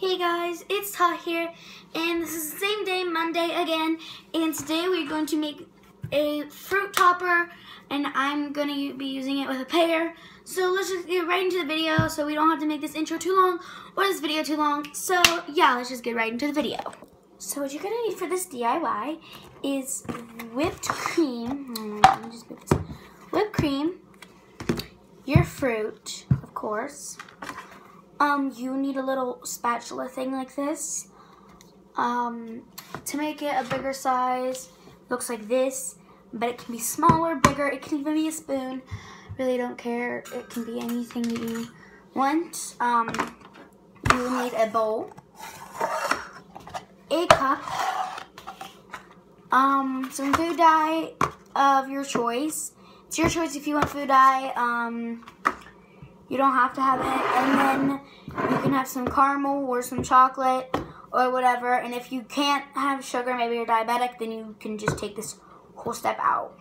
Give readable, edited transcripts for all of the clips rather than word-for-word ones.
Hey guys, it's Ta here, and this is the same day, Monday again, and today we're going to make a fruit topper, and I'm going to be using it with a pear. So let's just get right into the video so we don't have to make this intro too long or this video too long. So yeah, let's just get right into the video. So what you're going to need for this DIY is whipped cream. Let me just move this. Whipped cream, your fruit, of course. You need a little spatula thing like this. To make it a bigger size, looks like this, but it can be smaller, bigger, it can even be a spoon. Really don't care, it can be anything that you want. You need a bowl, a cup, some food dye of your choice. It's your choice if you want food dye. You don't have to have it, and then you can have some caramel or some chocolate or whatever, and if you can't have sugar, maybe you're diabetic, then you can just take this whole step out.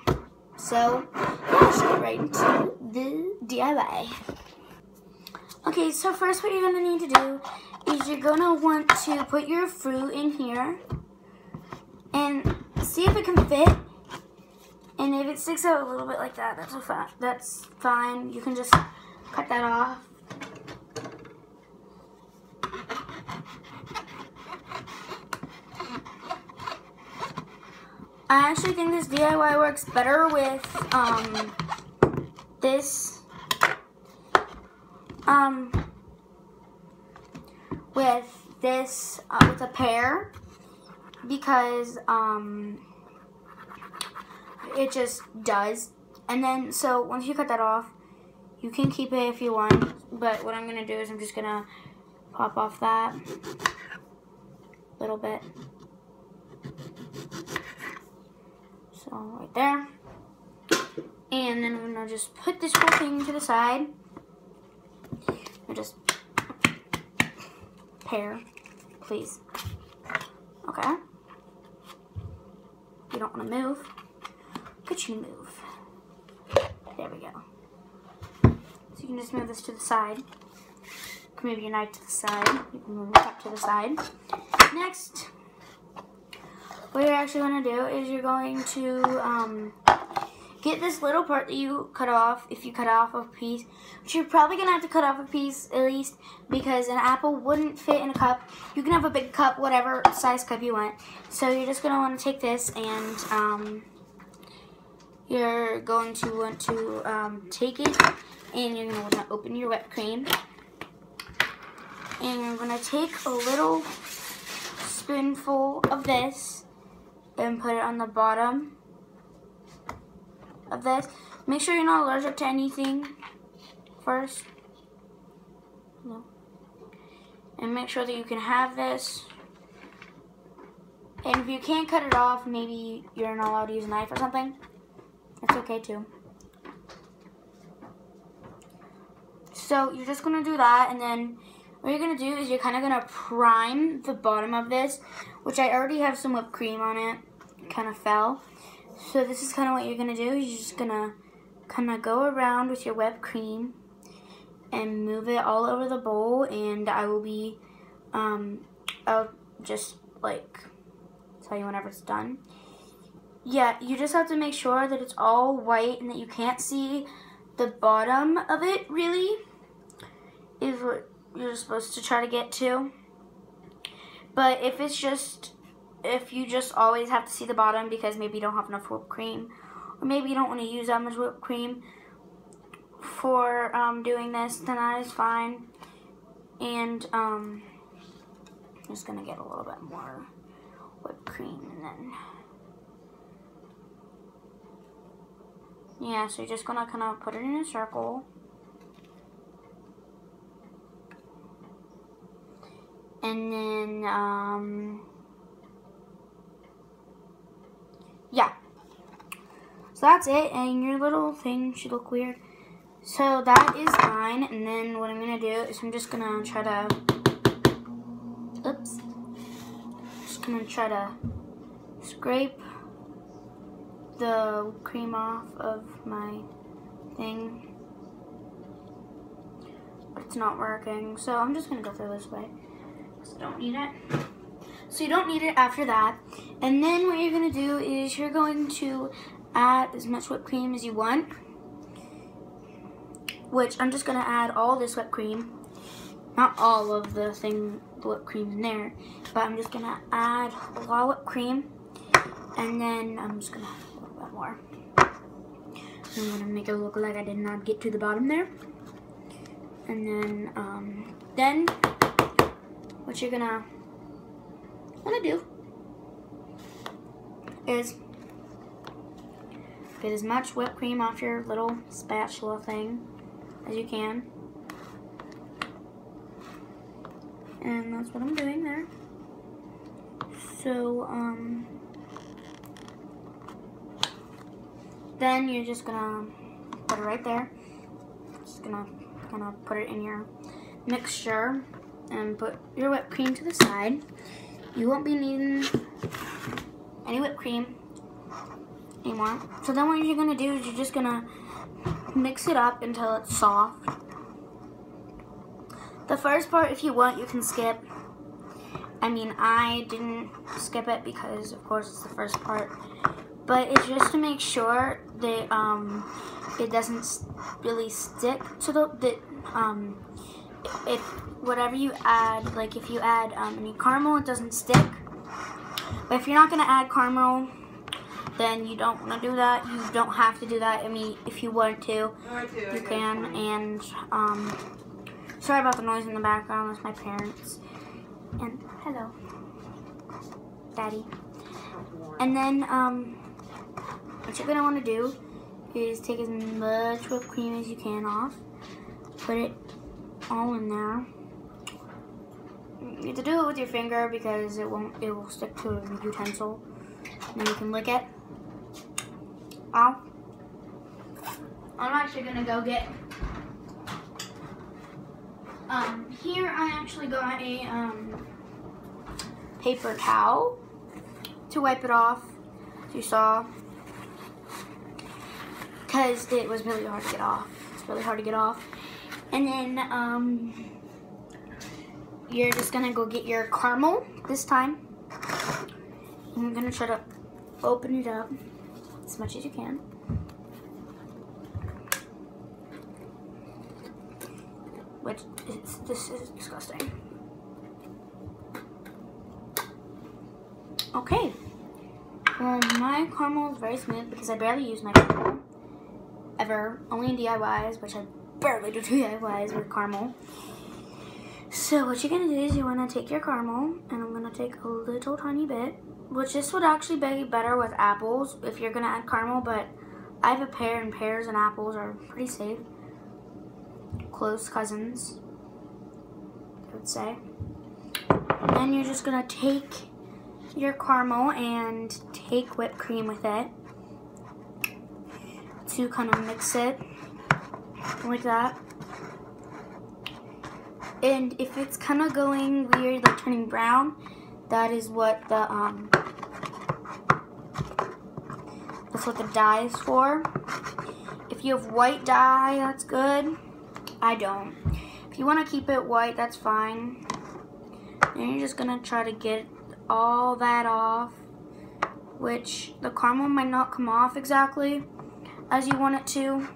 So, yeah, let's get right into the DIY. Okay, so first what you're going to need to do is you're going to want to put your fruit in here and see if it can fit. And if it sticks out a little bit like that, that's fine. You can just cut that off. I actually think this DIY works better with with a pear, because it just does. And then so once you cut that off, you can keep it if you want, but what I'm going to do is I'm just going to pop off that little bit. So right there. And then I'm going to just put this whole thing to the side. And just pear, please. Okay. You don't want to move. Could you move? There we go. So you can just move this to the side. You can move your knife to the side. You can move your cup to the side. Next, what you're actually going to do is you're going to get this little part that you cut off, if you cut off a piece, which you're probably going to have to cut off a piece at least, because an apple wouldn't fit in a cup. You can have a big cup, whatever size cup you want. So you're just going to want to take this and you're going to want to take it, and you're going to want to open your whipped cream. And you're going to take a little spoonful of this and put it on the bottom of this. Make sure you're not allergic to anything first. No. And make sure that you can have this. And if you can't cut it off, maybe you're not allowed to use a knife or something. That's okay too. So you're just going to do that, and then what you're going to do is you're kind of going to prime the bottom of this, which I already have some whipped cream on it. It kind of fell. So this is kind of what you're going to do. You're just going to kind of go around with your whipped cream and move it all over the bowl, and I will be, I'll just like tell you whenever it's done. Yeah, you just have to make sure that it's all white and that you can't see the bottom of it, really, is what you're supposed to try to get to. But if you just always have to see the bottom because maybe you don't have enough whipped cream, or maybe you don't want to use that much whipped cream for doing this, then that is fine. And I'm just going to get a little bit more whipped cream, and then yeah, so you're just going to kind of put it in a circle. And then, yeah. So that's it, and your little thing should look weird. So that is fine, and then what I'm going to do is I'm just going to try to, just going to try to scrape the cream off of my thing. But it's not working, so I'm just going to go through this way. So don't need it. So you don't need it after that. And then what you're going to do is you're going to add as much whipped cream as you want. Which I'm just going to add all this whipped cream. Not all of the whipped cream in there. But I'm just going to add a lot of whipped cream. And then I'm just going to add a little bit more. I'm going to make it look like I did not get to the bottom there. And then what you're going to want to do is get as much whipped cream off your little spatula thing as you can. And that's what I'm doing there. So, then you're just gonna put it right there. Just gonna kind of put it in your mixture and put your whipped cream to the side. You won't be needing any whipped cream anymore. So then what you're gonna do is you're just gonna mix it up until it's soft. The first part, if you want, you can skip. I mean, I didn't skip it because, of course, it's the first part. But it's just to make sure that it doesn't really stick to if whatever you add, like if you add any caramel, it doesn't stick. But if you're not going to add caramel, then you don't want to do that. You don't have to do that. I mean, if you want to, you can. And sorry about the noise in the background. It's my parents. And hello, Daddy. And then what you're gonna want to do is take as much whipped cream as you can off. Put it all in there. You have to do it with your finger because it will stick to a utensil. And then you can lick it. Ow. I'm actually gonna go get here I actually got a paper towel to wipe it off, as you saw, because it was really hard to get off. It's really hard to get off. And then you're just gonna go get your caramel this time. And you're gonna try to open it up as much as you can. Which this is disgusting. Okay. Well, my caramel is very smooth because I barely use my caramel ever. Only in DIYs, which I barely do DIYs with caramel. So what you're gonna do is you wanna take your caramel, and I'm gonna take a little tiny bit, which this would actually be better with apples if you're gonna add caramel, but I have a pear, and pears and apples are pretty safe. Close cousins, I would say. And then you're just gonna take your caramel and take whipped cream with it to kind of mix it like that. And if it's kind of going weird, like turning brown, that is what the dye is for. If you have white dye, that's good. I don't. If you want to keep it white, that's fine. And you're just gonna try to get all that off, which the caramel might not come off exactly as you want it to,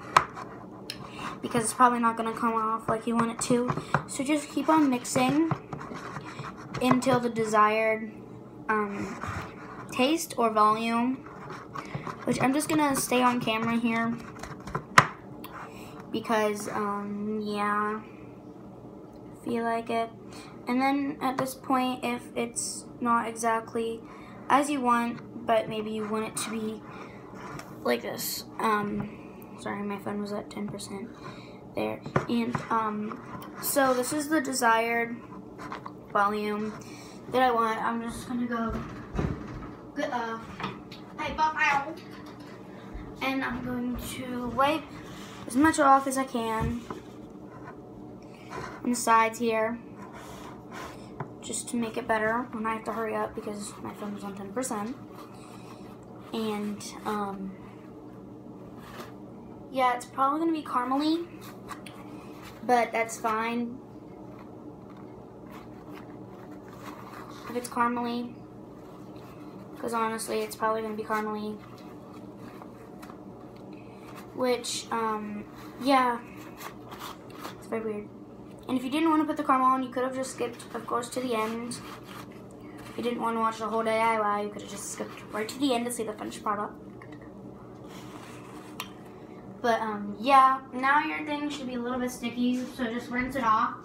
because it's probably not gonna come off like you want it to. So just keep on mixing until the desired taste or volume, which I'm just gonna stay on camera here because yeah, I feel like it. And then at this point, if it's not exactly as you want, but maybe you want it to be like this, sorry, my phone was at 10% there. And so this is the desired volume that I want. I'm just gonna go get a paper towel, and I'm going to wipe as much off as I can on the sides here, just to make it better when I have to hurry up because my phone is on 10%. And yeah, it's probably gonna be caramely, but that's fine. if it's caramely, because honestly it's probably going to be caramely, which, yeah, it's very weird. And if you didn't want to put the caramel on, you could have just skipped, of course, to the end. If you didn't want to watch the whole DIY, you could have just skipped right to the end to see the finished product. But, yeah, now your thing should be a little bit sticky, so just rinse it off.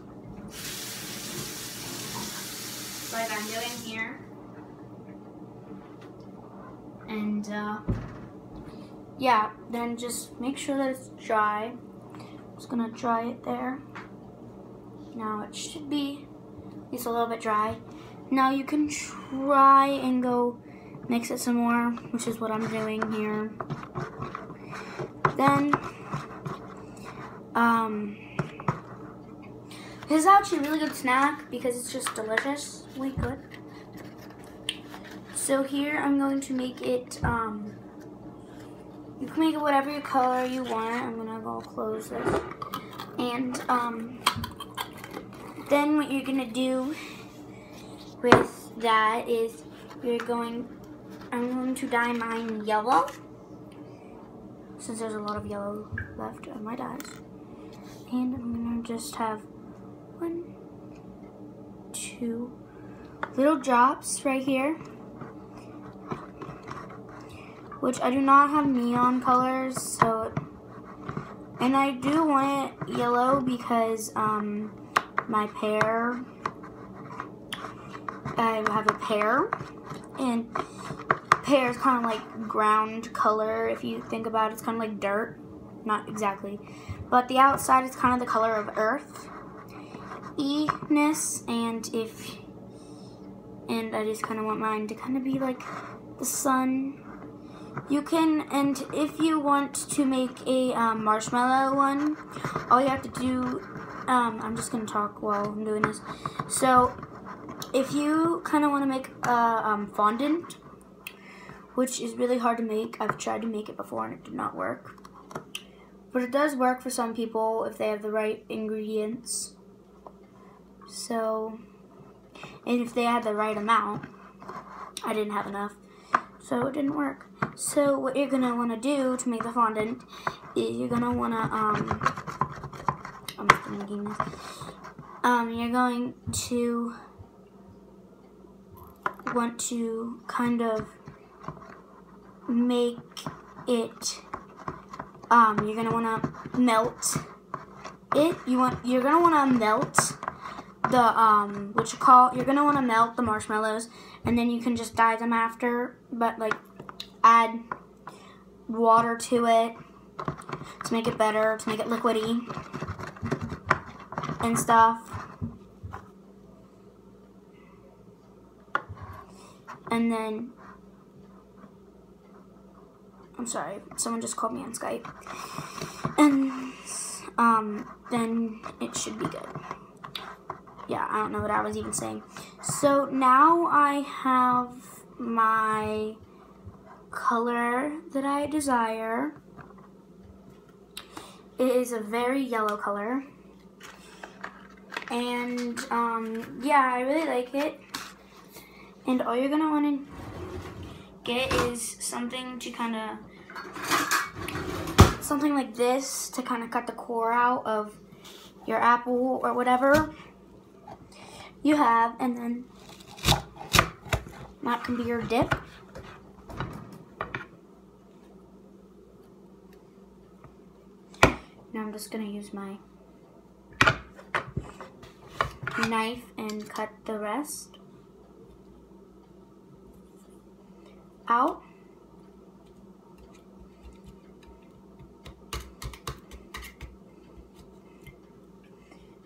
Like I'm doing here. And, yeah, then just make sure that it's dry. I'm just gonna dry it there. Now it should be at least a little bit dry. Now you can try and go mix it some more, which is what I'm doing here. Then, this is actually a really good snack because it's just deliciously good. So here I'm going to make it, you can make it whatever color you want. I'm gonna go close this. And, then what you're gonna do with that is I'm going to dye mine yellow, since there's a lot of yellow left on my dyes. And I'm gonna just have 1, 2 little drops right here, which I do not have neon colors, so, and I do want it yellow because, my pear, I have a pear, and pear is kind of like ground color. If you think about it, it's kind of like dirt. Not exactly, but the outside is kind of the color of earth, E-ness, and I just kind of want mine to kind of be like the sun. You can, and if you want to make a marshmallow one, all you have to do, I'm just going to talk while I'm doing this. So, if you kind of want to make a fondant, which is really hard to make, I've tried to make it before and it did not work. But it does work for some people if they have the right ingredients. So, and if they had the right amount, I didn't have enough, so it didn't work. So what you're gonna want to do to make the fondant is you're gonna want to I'm just making this. You're going to want to kind of make it. You're gonna want to melt it. You're gonna want to melt the you're gonna want to melt the marshmallows, and then you can just dye them after, but like add water to it to make it better, to make it liquidy and stuff. And then, I'm sorry, someone just called me on Skype. And then it should be good. Yeah, I don't know what I was even saying. So now I have my color that I desire. It is a very yellow color. And yeah, I really like it. And all you're gonna want to get is something to kind of, something like this to kind of cut the core out of your apple or whatever you have, and then that can be your dip. Now I'm just gonna use my knife and cut the rest out.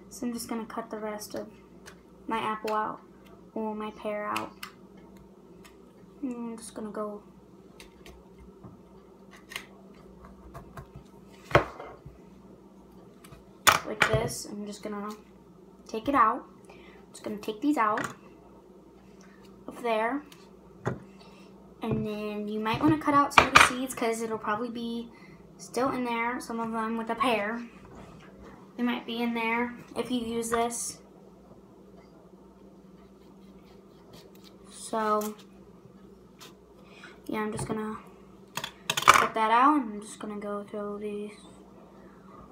So I'm just gonna cut the rest of my apple out, or my pear out. And I'm just gonna go like this. I'm just gonna take it out. I'm just gonna take these out of there. And then you might want to cut out some of the seeds because it'll probably be still in there. Some of them with a pear, they might be in there if you use this. So yeah, I'm just gonna cut that out. I'm just gonna go throw these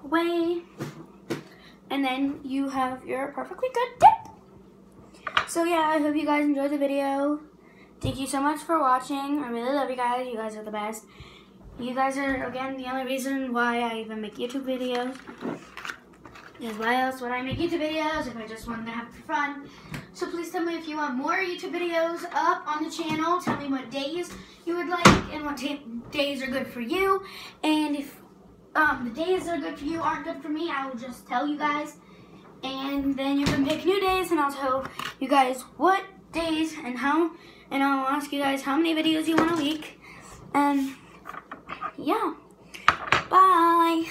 away. And then you have your perfectly good dip. So yeah, I hope you guys enjoyed the video. Thank you so much for watching. I really love you guys. You guys are the best. You guys are, again, the only reason why I even make YouTube videos. Because why else would I make YouTube videos if I just wanted to have it for fun? So please tell me if you want more YouTube videos up on the channel. Tell me what days you would like and what days are good for you. And if the days that are good for you aren't good for me, I will just tell you guys. And then you can pick new days, and I'll tell you guys what days and how. And I'll ask you guys how many videos you want a week. And yeah, bye.